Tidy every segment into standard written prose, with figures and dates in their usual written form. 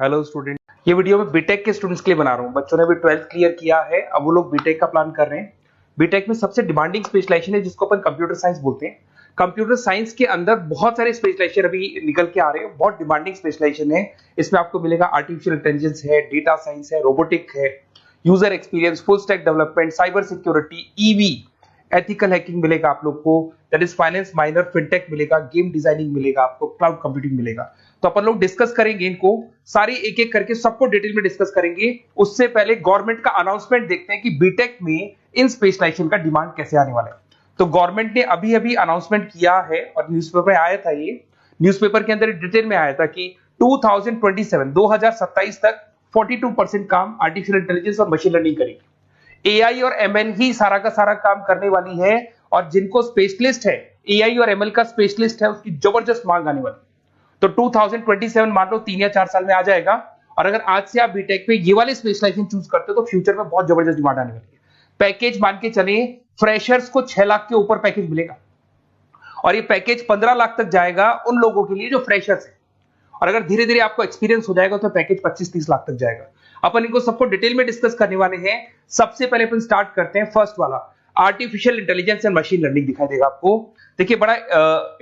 Hello student, ये video मैं BTech के स्टूडेंट्स के लिए बना रहा हूँ। बच्चों ने भी 12th क्लियर किया है, अब वो लोग बीटेक का प्लान कर रहे हैं। बीटेक में सबसे डिमांडिंग स्पेशलाइजेशन है जिसको अपन कंप्यूटर साइंस बोलते हैं। कंप्यूटर साइंस के अंदर बहुत सारे स्पेशलाइजेशन अभी निकल के आ रहे हैं, बहुत डिमांडिंग स्पेशलाइजेशन है। इसमें आपको मिलेगा आर्टिफिशियल इंटेलिजेंस है, डेटा साइंस है, रोबोटिक है, user experience, full stack development, cyber security, EV, ethical hacking मिलेगा आप लोग को, that is finance minor, fintech मिलेगा, गेम डिजाइनिंग मिलेगा आपको, क्लाउड कंप्यूटिंग मिलेगा। तो अपन लोग डिस्कस करेंगे इनको सारी एक एक करके, सबको डिटेल में डिस्कस करेंगे। उससे पहले गवर्नमेंट का अनाउंसमेंट देखते हैं कि बीटेक में इन स्पेशलाइजेशन का डिमांड कैसे आने वाला है। तो गवर्नमेंट ने अभी अभी अनाउंसमेंट किया है और न्यूज़पेपर में आया था, ये न्यूज़पेपर के अंदर डिटेल में आया था कि 2027 तक 42% काम आर्टिफिशियल इंटेलिजेंस और मशीन लर्निंग करेगी। एआई और एमएल ही सारा का सारा काम करने वाली है, और जिनको स्पेशलिस्ट है, एआई और एमएल का स्पेशलिस्ट है, उसकी जबरदस्त मांग आने वाली है। तो 2027 मान लो 3 या 4 साल में आ जाएगा। और अगर आज से आप बीटेक में ये वाले स्पेशलाइजेशन चूज करते हो तो फ्यूचर में बहुत जबरदस्त डिमांड आने वाली है। पैकेज मान के चले, फ्रेशर्स को 6 लाख के ऊपर पैकेज मिलेगा, और ये पैकेज 15 लाख तक जाएगा उन लोगों के लिए जो फ्रेशर्स है। और अगर धीरे धीरे आपको एक्सपीरियंस हो जाएगा तो पैकेज 25-30 लाख तक जाएगा। अपन इनको सबको डिटेल में डिस्कस करने वाले हैं। सबसे पहले अपन स्टार्ट करते हैं फर्स्ट वाला, artificial intelligence and machine learning दिखाई देगा आपको। देखिए, बड़ा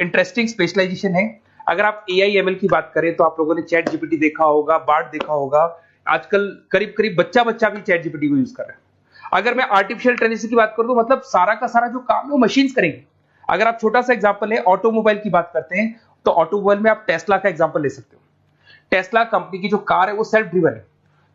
इंटरेस्टिंग स्पेशलाइजेशन है। अगर आप एआई एमएल की बात करें तो आप लोगों ने चैट जीपीटी देखा होगा, बार्ड देखा होगा। आजकल करीब करीब बच्चा भी चैट जीपीटी को यूज कर रहा है। अगर मैं आर्टिफिशियल इंटेलिजेंस की बात करूं तो मतलब सारा का सारा जो काम है वो मशीन्स करेंगे। अगर आप छोटा सा एग्जांपल है, ऑटोमोबाइल की बात करते हैं तो ऑटोमोबाइल में आप टेस्ला का एग्जांपल ले सकते हो। टेस्ला कंपनी की जो कार है वो सेल्फ ड्रिवन है।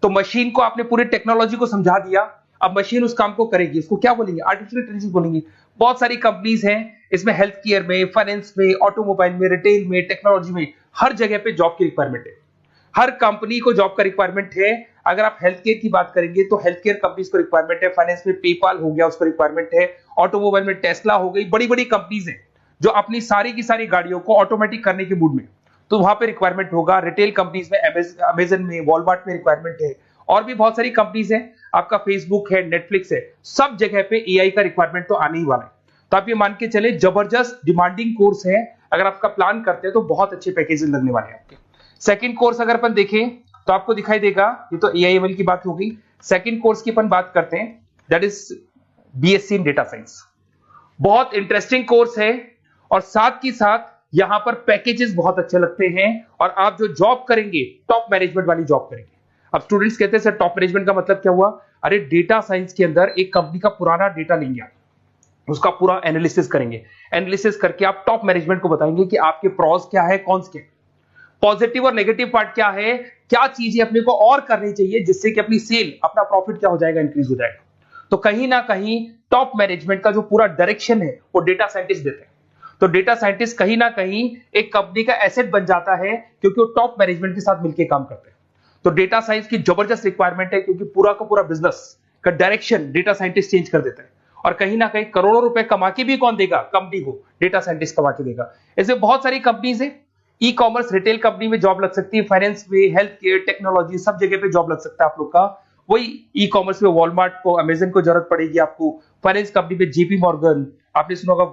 तो मशीन को आपने पूरी टेक्नोलॉजी को समझा दिया, अब मशीन उस काम को करेगी। इसको क्या बोलेंगे? आर्टिफिशियल इंटेलिजेंस बोलेंगे। बहुत सारी कंपनीज हैं इसमें, हेल्थ केयर में, फाइनेंस में, ऑटोमोबाइल में, रिटेल में, टेक्नोलॉजी में, हर जगह पे जॉब की रिक्वायरमेंट है। हर कंपनी को जॉब का रिक्वायरमेंट है। अगर आप हेल्थ केयर की बात करेंगे तो हेल्थ केयर कंपनीज को रिक्वायरमेंट है, फाइनेंस में पेपाल हो गया उसको रिक्वायरमेंट है, ऑटोमोबाइल में टेस्ला हो गई, बड़ी बड़ी कंपनीज हैं जो अपनी सारी की सारी गाड़ियों को ऑटोमेटिक करने के मूड में, तो वहां पे रिक्वायरमेंट होगा। रिटेल कंपनीज में, अमेजन में, वॉलमार्ट में रिक्वायरमेंट है, और भी बहुत सारी कंपनीज हैं, आपका फेसबुक है, नेटफ्लिक्स है, सब जगह पे एआई का रिक्वायरमेंट तो आने ही वाला है। तो आप ये मान के चले जबरदस्त डिमांडिंग कोर्स है। अगर आपका प्लान करते हैं तो बहुत अच्छे पैकेजेस लगने वाले हैं आपके। सेकंड कोर्स अगर अपन देखें तो आपको दिखाई देगा, ये तो एआई एमएल की बात हो गई। सेकंड कोर्स की अपन बात करते हैं, that is BSc in data science. बहुत इंटरेस्टिंग कोर्स है, और साथ ही साथ यहां पर पैकेजेस बहुत अच्छे लगते हैं, और आप जो जॉब करेंगे टॉप मैनेजमेंट वाली जॉब करेंगे। अब स्टूडेंट्स कहते हैं सर टॉप मैनेजमेंट का मतलब क्या हुआ? अरे डेटा साइंस के अंदर एक कंपनी का पुराना डेटा लेंगे आप, उसका पूरा एनालिसिस करेंगे, एनालिसिस करके आप टॉप मैनेजमेंट को बताएंगे कि आपके प्रॉस क्या है, कॉन्स क्या है, पॉजिटिव और नेगेटिव पार्ट क्या है, क्या चीजें अपने को और करनी चाहिए जिससे कि अपनी सेल, अपना प्रॉफिट क्या हो जाएगा, इंक्रीज हो जाएगा। तो कहीं ना कहीं टॉप मैनेजमेंट का जो पूरा डायरेक्शन है वो डेटा साइंटिस्ट देते हैं। तो डेटा साइंटिस्ट कहीं ना कहीं एक कंपनी का एसेट बन जाता है, क्योंकि वो टॉप मैनेजमेंट के साथ मिलकर काम करते हैं। तो डेटा साइंस की जबरदस्त रिक्वायरमेंट है, क्योंकि पूरा का पूरा बिजनेस का डायरेक्शन डेटा साइंटिस्ट चेंज कर देता है। और कहीं ना कहीं करोड़ों रुपए कमा के भी कौन देगा? कंपनी को डेटा साइंटिस्ट कमा के देगा। ऐसे बहुत सारी कंपनीज है, ई कॉमर्स, रिटेल कंपनी में जॉब लग सकती है, फाइनेंस में, हेल्थ केयर, टेक्नोलॉजी, सब जगह पे जॉब लग सकता है आप लोग का। वही ई कॉमर्स में वॉलमार्ट को, अमेजन को जरूरत पड़ेगी आपको। फाइनेंस कंपनी में जेपी मॉर्गन, आपने सुना होगा,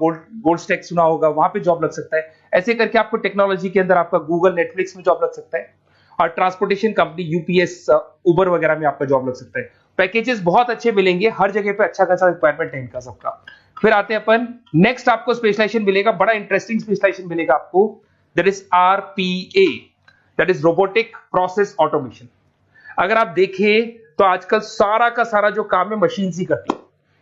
गोल्ड स्टैक सुना होगा, वहां पे जॉब लग सकता है। ऐसे करके आपको टेक्नोलॉजी के अंदर आपका गूगल, नेटफ्लिक्स में जॉब लग सकता है। और ट्रांसपोर्टेशन कंपनी, यूपीएस, उबर वगैरह में आपका जॉब लग सकता है। पैकेजेस बहुत अच्छे मिलेंगे, हर जगह पे अच्छा खासा रिक्वायरमेंट है इनका सबका। फिर आते हैं अपन नेक्स्ट, आपको स्पेशलाइजेशन मिलेगा, बड़ा इंटरेस्टिंग स्पेशलाइजेशन मिलेगा आपको, that is RPA, that is robotic process automation. अगर आप देखें तो आजकल सारा का सारा जो काम है मशीन ही करती है।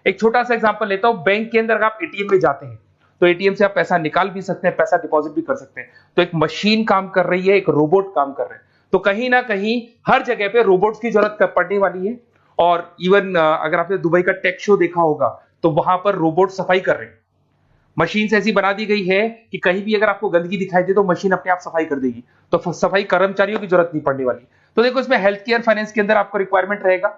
एक छोटा सा एग्जांपल लेता हूं, बैंक के अंदर आप एटीएम में जाते हैं तो एटीएम से आप पैसा निकाल भी सकते हैं, पैसा डिपॉजिट भी कर सकते हैं। तो एक मशीन काम कर रही है, एक रोबोट काम कर रहे हैं। तो कहीं ना कहीं हर जगह पे रोबोट्स की जरूरत पड़ने वाली है। और इवन अगर आपने दुबई का टेक शो देखा होगा तो वहां पर रोबोट सफाई कर रहे हैं। मशीन ऐसी बना दी गई है कि कहीं भी अगर आपको गंदगी दिखाई दे तो मशीन अपने आप सफाई कर देगी, तो सफाई कर्मचारियों की जरूरत नहीं पड़ने वाली। तो देखो, इसमें हेल्थ केयर, फाइनेंस के अंदर आपको रिक्वायरमेंट रहेगा,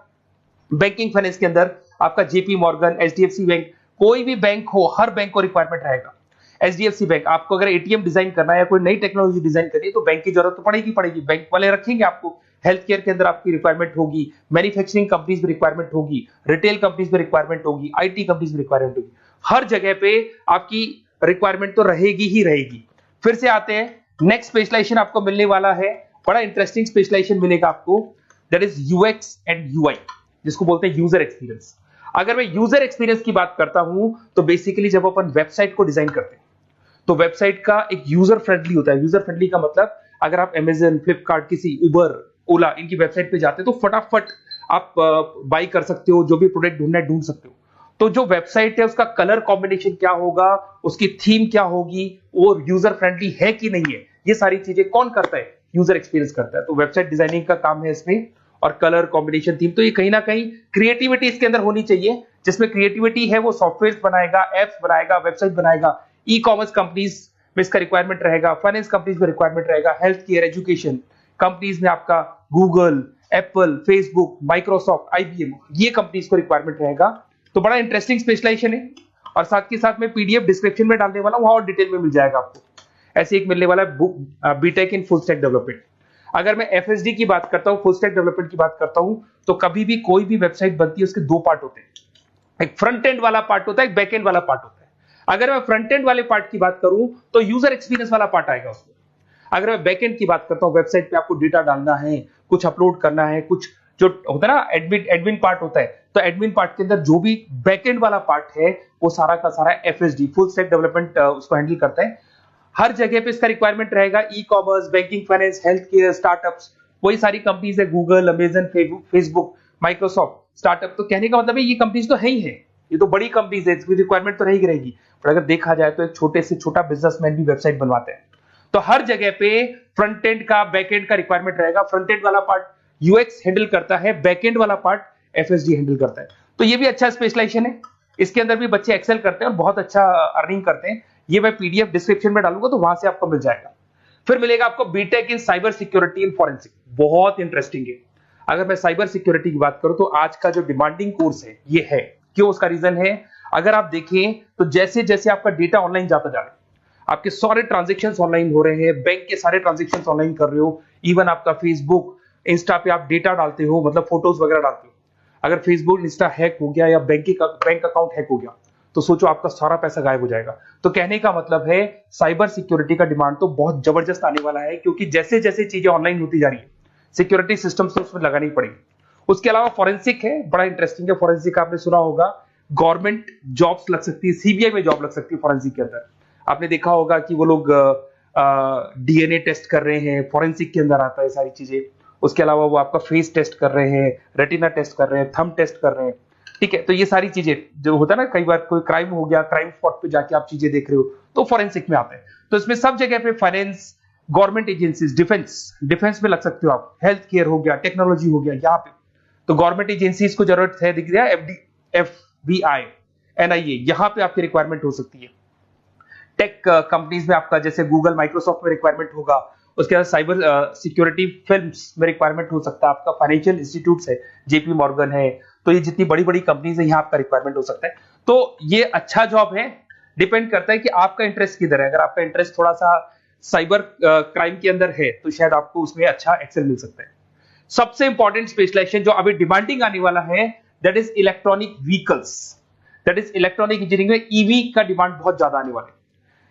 बैंकिंग फाइनेंस के अंदर आपका जेपी मॉर्गन, एचडीएफसी बैंक, कोई भी बैंक हो, हर बैंक को रिक्वायरमेंट रहेगा। एचडीएफसी बैंक, आपको अगर एटीएम डिजाइन करना है या कोई नई टेक्नोलॉजी डिजाइन करनी है तो बैंक की जरूरत तो पड़ेगी, बैंक वाले रखेंगे आपको। हेल्थ केयर के अंदर आपकी रिक्वायरमेंट होगी, मैन्युफैक्चरिंग कंपनीज में रिक्वायरमेंट होगी, रिटेल कंपनीज में रिक्वायरमेंट होगी, आईटी कंपनीज में रिक्वायरमेंट होगी। हर जगह पे आपकी रिक्वायरमेंट तो रहेगी ही रहेगी। फिर से आते हैं, नेक्स्ट स्पेशलाइजेशन आपको मिलने वाला है बड़ा इंटरेस्टिंग स्पेशलाइजेशन मिलेगा आपको, that is UX and UI, जिसको बोलते हैं यूजर एक्सपीरियंस। अगर मैं यूजर एक्सपीरियंस की बात करता हूं तो बेसिकली जब अपन वेबसाइट को डिजाइन करते हैं तो वेबसाइट का एक यूजर फ्रेंडली होता है। यूजर फ्रेंडली का मतलब अगर आप अमेजन, फ्लिपकार्ट, किसी उबर, ओला इनकी वेबसाइट पे जाते हैं तो फटाफट आप बाई कर सकते हो, जो भी प्रोडक्ट ढूंढना है ढूंढ सकते हो। तो जो वेबसाइट है उसका कलर कॉम्बिनेशन क्या होगा, उसकी थीम क्या होगी, वो यूजर फ्रेंडली है कि नहीं है, ये सारी चीजें कौन करता है, यूजर एक्सपीरियंस करता है। तो वेबसाइट डिजाइनिंग का काम है इसमें, और कलर कॉम्बिनेशन, थीम, तो ये कहीं ना कहीं क्रिएटिविटी इसके अंदर होनी चाहिए। जिसमें क्रिएटिविटी है वो सॉफ्टवेयर बनाएगा, एप्स बनाएगा, वेबसाइट बनाएगा। ई कॉमर्स कंपनीज में इसका रिक्वायरमेंट रहेगा, फाइनेंस कंपनीज में रिक्वायरमेंट रहेगा, हेल्थ केयर, एजुकेशन कंपनीज में आपका Google, Apple, Facebook, Microsoft, IBM, ये कंपनीज को रिक्वायरमेंट रहेगा। तो बड़ा इंटरेस्टिंग स्पेशलाइजेशन है, और साथ के साथ में पीडीएफ डिस्क्रिप्शन में डालने वाला हूं, वहां और डिटेल में मिल जाएगा आपको। ऐसे एक मिलने वाला है book, BTech in full stack development. अगर मैं एफएसडी की बात करता हूं, फुल स्टैक डेवलपमेंट की बात करता हूं, तो कभी भी कोई भी वेबसाइट बनती है उसके दो पार्ट होते हैं, एक फ्रंट एंड वाला पार्ट होता है, एक बैक एंड वाला पार्ट होता है। अगर मैं फ्रंट एंड वाले पार्ट की बात करूं तो यूजर एक्सपीरियंस वाला पार्ट आएगा उसमें। अगर मैं बैक एंड की बात करता हूं, वेबसाइट पे आपको डेटा डालना है, कुछ अपलोड करना है, कुछ जो होता है ना एडमिन पार्ट होता है, तो एडमिन पार्ट के अंदर जो भी बैक एंड वाला पार्ट है वो सारा का सारा एफएसडी, फुल स्टैक डेवलपमेंट, उसको हैंडल करता है। हर जगह पे इसका रिक्वायरमेंट रहेगा। E commerce, banking, finance, health care, startups, वही सारी कंपनीज है, Google, Amazon, Facebook, Microsoft. Startup तो कहने का मतलब है ये कंपनीज तो है ही है, ये तो बड़ी कंपनीज है, इसकी रिक्वायरमेंट तो रहेगी रहेगी। पर अगर देखा जाए तो एक छोटे से छोटा बिजनेसमैन भी वेबसाइट बनवाते हैं। तो हर जगह पे फ्रंट एंड का, बैक एंड का रिक्वायरमेंट रहेगा। फ्रंट एंड वाला पार्ट यूएक्स हैंडल करता है, बैक एंड वाला पार्ट एफएसडी हैंडल करता है। तो ये भी अच्छा स्पेशलाइजेशन है, इसके अंदर भी बच्चे एक्सेल करते हैं और बहुत अच्छा अर्निंग करते हैं। ये मैं पीडीएफ डिस्क्रिप्शन में डालूंगा तो वहां से आपको मिल जाएगा। फिर मिलेगा आपको BTech in cyber security and forensic, बहुत इंटरेस्टिंग है। अगर मैं साइबर सिक्योरिटी की बात करूं तो आज का जो डिमांडिंग कोर्स है ये है। क्यों? उसका रीजन है, अगर आप देखें तो जैसे जैसे आपका डेटा ऑनलाइन जाता जा रहा है, आपके सारे ट्रांजेक्शंस ऑनलाइन हो रहे हैं, बैंक के सारे ट्रांजेक्शंस ऑनलाइन कर रहे हो, इवन आपका फेसबुक, इंस्टा पे आप डेटा डालते हो, मतलब फोटोज वगैरह डालते हो। अगर फेसबुक, इंस्टा हैक हो गया या बैंक अकाउंट हैक हो गया तो सोचो आपका सारा पैसा गायब हो जाएगा। तो कहने का मतलब है साइबर सिक्योरिटी का डिमांड तो बहुत जबरदस्त आने वाला है, क्योंकि जैसे जैसे चीजें ऑनलाइन होती जा रही है सिक्योरिटी सिस्टम्स तो उसमें लगानी पड़ेगी। उसके अलावा फॉरेंसिक है, बड़ा इंटरेस्टिंग है। फॉरेंसिक आपने सुना होगा, गवर्नमेंट जॉब्स लग सकती है, सीबीआई में जॉब लग सकती है फॉरेंसिक के अंदर। आपने देखा होगा कि वो लोग डीएनए टेस्ट कर रहे हैं, फॉरेंसिक के अंदर आता है सारी चीजें। उसके अलावा वो आपका फेस टेस्ट कर रहे हैं, रेटिना टेस्ट कर रहे हैं, थंब टेस्ट कर रहे हैं, ठीक है। तो ये सारी चीजें जो होता है ना, कई बार कोई क्राइम हो गया, क्राइम स्पॉट पे जाके आप चीजें देख रहे हो तो फॉरेंसिक में आते हैं। तो इसमें सब जगह पे फाइनेंस, गवर्नमेंट एजेंसीज, डिफेंस में लग सकते हो आप, हेल्थ केयर हो गया, टेक्नोलॉजी हो गया, यहाँ पे तो गवर्नमेंट एजेंसीज को जरूरत है, दिख रहा है, एफबीआई, एनआईए, यहाँ पे आपकी रिक्वायरमेंट हो सकती है। टेक कंपनीज में आपका जैसे गूगल, माइक्रोसॉफ्ट में रिक्वायरमेंट होगा। उसके बाद साइबर सिक्योरिटी फिल्म्स में रिक्वायरमेंट हो सकता है आपका, फाइनेंशियल इंस्टीट्यूट्स है, जेपी मॉर्गन है, तो ये जितनी बड़ी बड़ी कंपनीज है यहाँ आपका रिक्वायरमेंट हो सकता है। तो ये अच्छा जॉब है, डिपेंड करता है कि आपका इंटरेस्ट किधर है। अगर आपका इंटरेस्ट थोड़ा सा साइबर क्राइम के अंदर है तो शायद आपको उसमें अच्छा एक्सेल मिल सकता है। सबसे इंपॉर्टेंट स्पेशलाइजेशन जो अभी डिमांडिंग आने वाला है, that is electronic vehicles, that is electronic engineering में ईवी का डिमांड बहुत ज्यादा आने वाला है।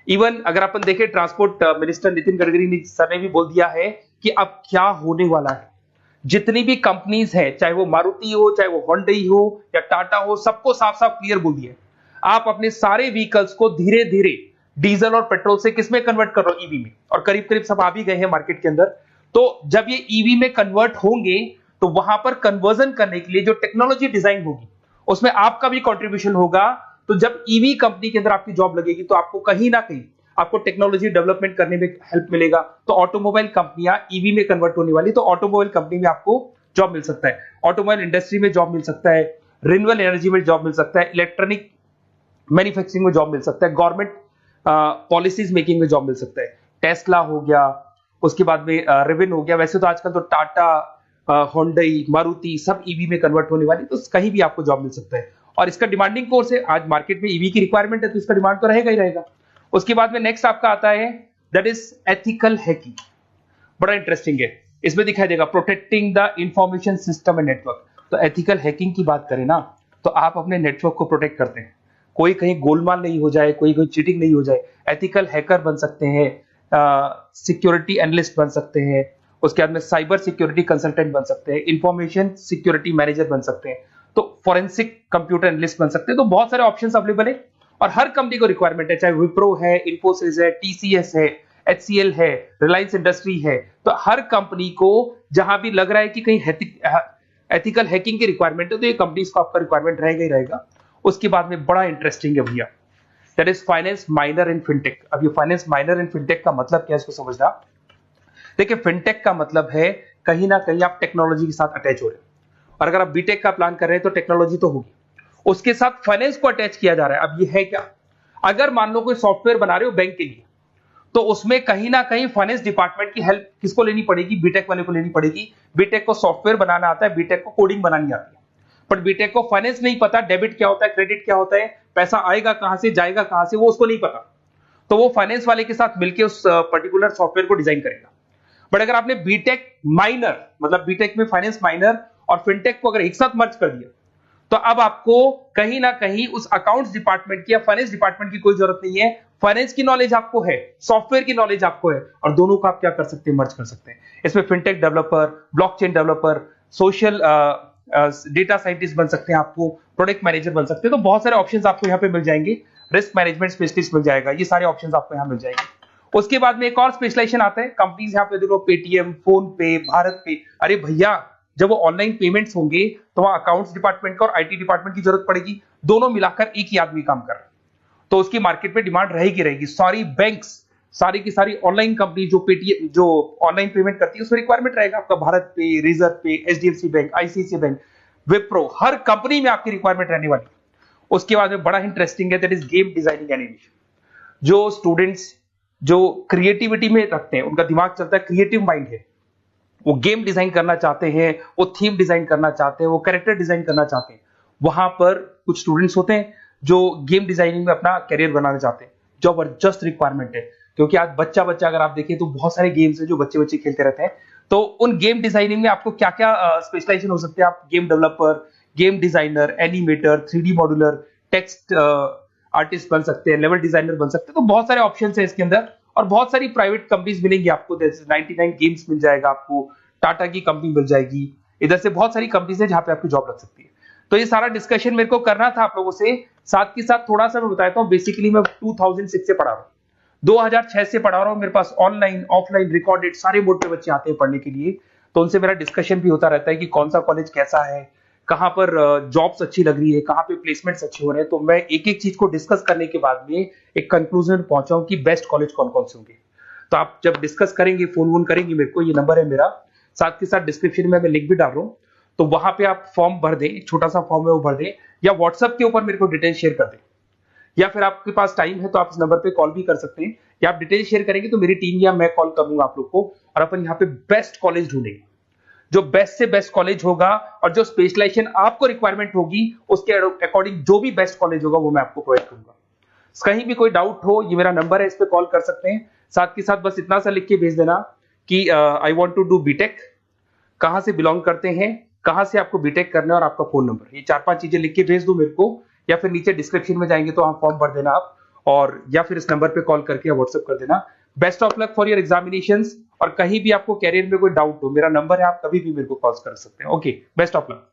इवन अगर अपन देखें, transport minister Nitin Gadkari sir ने भी बोल दिया है कि अब क्या होने वाला है, जितनी भी कंपनीज है, चाहे वो मारुति हो, चाहे वो होंडई हो या टाटा हो, सबको साफ साफ क्लियर बोल दिया है, आप अपने सारे व्हीकल्स को धीरे धीरे डीजल और पेट्रोल से किसमें कन्वर्ट कर रहे हो, ईवी में। और करीब करीब सब आ भी गए हैं मार्केट के अंदर। तो जब ये ईवी में कन्वर्ट होंगे तो वहां पर कन्वर्जन करने के लिए जो टेक्नोलॉजी डिजाइन होगी उसमें आपका भी कंट्रीब्यूशन होगा। तो जब ईवी कंपनी के अंदर आपकी जॉब लगेगी तो आपको कहीं ना कहीं आपको टेक्नोलॉजी डेवलपमेंट करने में हेल्प मिलेगा। तो ऑटोमोबाइल कंपनियां ईवी में कन्वर्ट होने वाली, तो ऑटोमोबाइल कंपनी में आपको जॉब मिल सकता है, ऑटोमोबाइल इंडस्ट्री में जॉब मिल सकता है, रिन्यूएबल एनर्जी में जॉब मिल सकता है, इलेक्ट्रॉनिक मैन्युफैक्चरिंग में जॉब मिल सकता है, गवर्नमेंट पॉलिसीज मेकिंग में जॉब मिल सकता है, टेस्ला हो गया, उसके बाद में रिविन हो गया। वैसे तो आजकल तो टाटा, होंडई, मारुति सब ईवी में कन्वर्ट होने वाली, तो कहीं भी आपको जॉब मिल सकता है। और इसका डिमांडिंग कोर्स है, आज मार्केट में ईवी की रिक्वायरमेंट है तो इसका डिमांड तो रहेगा ही रहेगा। उसके बाद में नेक्स्ट आपका आता है, दैट इज एथिकल हैकिंग, बड़ा इंटरेस्टिंग है। इसमें दिखाई देगा protecting the information system and network. तो एथिकल हैकिंग की बात करें ना, तो आप अपने नेटवर्क को प्रोटेक्ट करते हैं, कोई कहीं गोलमाल नहीं हो जाए, कोई चीटिंग नहीं हो जाए। एथिकल हैकर बन सकते हैं, सिक्योरिटी एनालिस्ट बन सकते हैं, उसके बाद में साइबर सिक्योरिटी कंसल्टेंट बन सकते हैं, इंफॉर्मेशन सिक्योरिटी मैनेजर बन सकते हैं, तो फॉरेंसिक कंप्यूटर एनालिस्ट बन सकते हैं। तो बहुत सारे ऑप्शंस अवेलेबल है और हर कंपनी को रिक्वायरमेंट है, चाहे विप्रो है, इन्फोसिस है, टीसीएस है, एचसीएल है, रिलायंस इंडस्ट्री है। तो हर कंपनी को जहां भी लग रहा है कि कहीं एथिकल हैकिंग की रिक्वायरमेंट है तो ये कंपनीज को आपका रिक्वायरमेंट रहेगा ही रहेगा। उसके बाद में बड़ा इंटरेस्टिंग है भैया, that is finance minor in fintech. अब ये फाइनेंस माइनर इन फिनटेक का मतलब क्या है इसको समझना। देखिए फिनटेक का मतलब है कहीं ना कहीं आप टेक्नोलॉजी के साथ अटैच हो रहे हैं, और अगर आप बीटेक का प्लान कर रहे हैं तो टेक्नोलॉजी तो होगी, उसके साथ फाइनेंस को अटैच किया जा रहा है। अब ये है क्या, अगर मान लो कोई सॉफ्टवेयर बना रहे हो बैंक के लिए, तो उसमें कहीं ना कहीं फाइनेंस डिपार्टमेंट की हेल्प किसको लेनी पड़ेगी, बीटेक वाले को लेनी पड़ेगी। बीटेक को सॉफ्टवेयर बनाना आता है, बीटेक को कोडिंग बनानी आती है, बट बीटेक को फाइनेंस नहीं पता, डेबिट क्या होता है, क्रेडिट क्या होता है, पैसा आएगा कहां से जाएगा कहां से, वो उसको नहीं पता। तो वो फाइनेंस वाले के साथ मिलकर उस पर्टिकुलर सॉफ्टवेयर को डिजाइन करेगा। बट अगर आपने बीटेक माइनर, मतलब बीटेक में फाइनेंस माइनर और फिनटेक को अगर एक साथ मर्ज कर दिया, तो अब आपको कहीं ना कहीं उस अकाउंट्स डिपार्टमेंट की या फाइनेंस डिपार्टमेंट की कोई जरूरत नहीं है। फाइनेंस की नॉलेज आपको है, सॉफ्टवेयर की नॉलेज आपको है, और दोनों को आप क्या कर सकते हैं, मर्ज कर सकते हैं। इसमें fintech developer, blockchain developer, social data scientist बन सकते हैं, आपको प्रोडक्ट मैनेजर बन सकते हैं। तो बहुत सारे ऑप्शंस आपको यहाँ पे मिल जाएंगे, रिस्क मैनेजमेंट स्पेशलिस्ट मिल जाएगा, ये सारे ऑप्शंस आपको यहाँ मिल जाएंगे। उसके बाद में एक और स्पेशलाइजेशन आता है, कंपनीज यहाँ पे देखो पेटीएम, फोन पे, भारत पे। अरे भैया जब वो ऑनलाइन पेमेंट्स होंगे तो वहां अकाउंट्स डिपार्टमेंट का और आईटी डिपार्टमेंट की जरूरत पड़ेगी, दोनों मिलाकर एक ही आदमी काम कर रहा है, तो उसकी मार्केट में डिमांड रहेगी रहेगी। सारी बैंक्स, सारी की सारी ऑनलाइन कंपनी जो पेटीएम, जो ऑनलाइन पेमेंट करती है, उसमें रिक्वायरमेंट रहेगा आपका भारत पे, Razorpay, HDFC bank, ICICI bank, Wipro, हर कंपनी में आपकी रिक्वायरमेंट रहने वाली है। उसके बाद में बड़ा इंटरेस्टिंग है, that is game designing animation. जो स्टूडेंट्स जो क्रिएटिविटी में रखते हैं, उनका दिमाग चलता है, क्रिएटिव माइंड है, वो गेम डिजाइन करना चाहते हैं, वो थीम डिजाइन करना चाहते हैं, वो कैरेक्टर डिजाइन करना चाहते हैं, वहां पर कुछ स्टूडेंट्स होते हैं जो गेम डिजाइनिंग में अपना करियर बनाना चाहते हैं। जबरदस्त रिक्वायरमेंट है, क्योंकि आज बच्चा बच्चा अगर आप देखें तो बहुत सारे गेम्स हैं जो बच्चे बच्चे खेलते रहते हैं। तो उन गेम डिजाइनिंग में आपको क्या क्या स्पेशलाइजेशन हो सकते हैं, आप game developer, game designer, animator, 3D modular, text artist बन सकते हैं, लेवल डिजाइनर बन सकते हैं। तो बहुत सारे ऑप्शंस हैं इसके अंदर, और बहुत सारी प्राइवेट कंपनीज मिलेंगी आपको, जैसे 99 गेम्स मिल जाएगा आपको, टाटा की कंपनी मिल जाएगी, इधर से बहुत सारी कंपनीज है जहां पे आपकी जॉब लग सकती है। तो ये सारा डिस्कशन मेरे को करना था आप लोगों से, साथ के साथ थोड़ा सा मैं बताता हूँ। बेसिकली मैं 2006 से पढ़ा रहा हूँ, 2006 से पढ़ा रहा हूँ, मेरे पास ऑनलाइन ऑफलाइन रिकॉर्डेड सारे मोड पे बच्चे आते हैं पढ़ने के लिए, तो उनसे मेरा डिस्कशन भी होता रहता है कि कौन सा कॉलेज कैसा है, कहां पर जॉब्स अच्छी लग रही है, कहां पे प्लेसमेंट्स अच्छे हो रहे हैं। तो मैं एक एक चीज को डिस्कस करने के बाद में एक कंक्लूजन पहुंचा हूं कि बेस्ट कॉलेज कौन कौन से होंगे। तो आप जब डिस्कस करेंगे, फोन वोन करेंगे मेरे को, ये नंबर है मेरा, साथ के साथ डिस्क्रिप्शन में मैं लिंक भी डाल रहा हूँ, तो वहां पे आप फॉर्म भर दें, एक छोटा सा फॉर्म है वो भर दें, या व्हाट्सएप के ऊपर मेरे को डिटेल शेयर कर दें, या फिर आपके पास टाइम है तो आप इस नंबर पे कॉल भी कर सकते हैं, या आप डिटेल शेयर करेंगे तो मेरी टीम या मैं कॉल करूंगा आप लोग को, और अपन यहाँ पे बेस्ट कॉलेज ढूंढेंगे, जो बेस्ट से बेस्ट कॉलेज होगा, और जो स्पेशलाइजेशन आपको रिक्वायरमेंट होगी उसके अकॉर्डिंग जो भी बेस्ट कॉलेज होगा वो मैं आपको प्रोवाइड करूंगा। कहीं भी कोई डाउट हो, ये मेरा नंबर है, इस पे कॉल कर सकते हैं। साथ के साथ बस इतना सा लिख के भेज देना कि I want to do BTech, कहां से बिलोंग करते हैं, कहां से आपको बीटेक करना है, और आपका फोन नंबर, ये 4-5 चीजें लिख के भेज दो मेरे को, या फिर नीचे डिस्क्रिप्शन में जाएंगे तो आप फॉर्म भर देना आप, और या फिर इस नंबर पे कॉल करके या व्हाट्सएप कर देना। Best of luck for your examinations, और कहीं भी आपको कैरियर में कोई डाउट हो, मेरा नंबर है, आप कभी भी मेरे को कॉल कर सकते हैं। Okay, best of luck.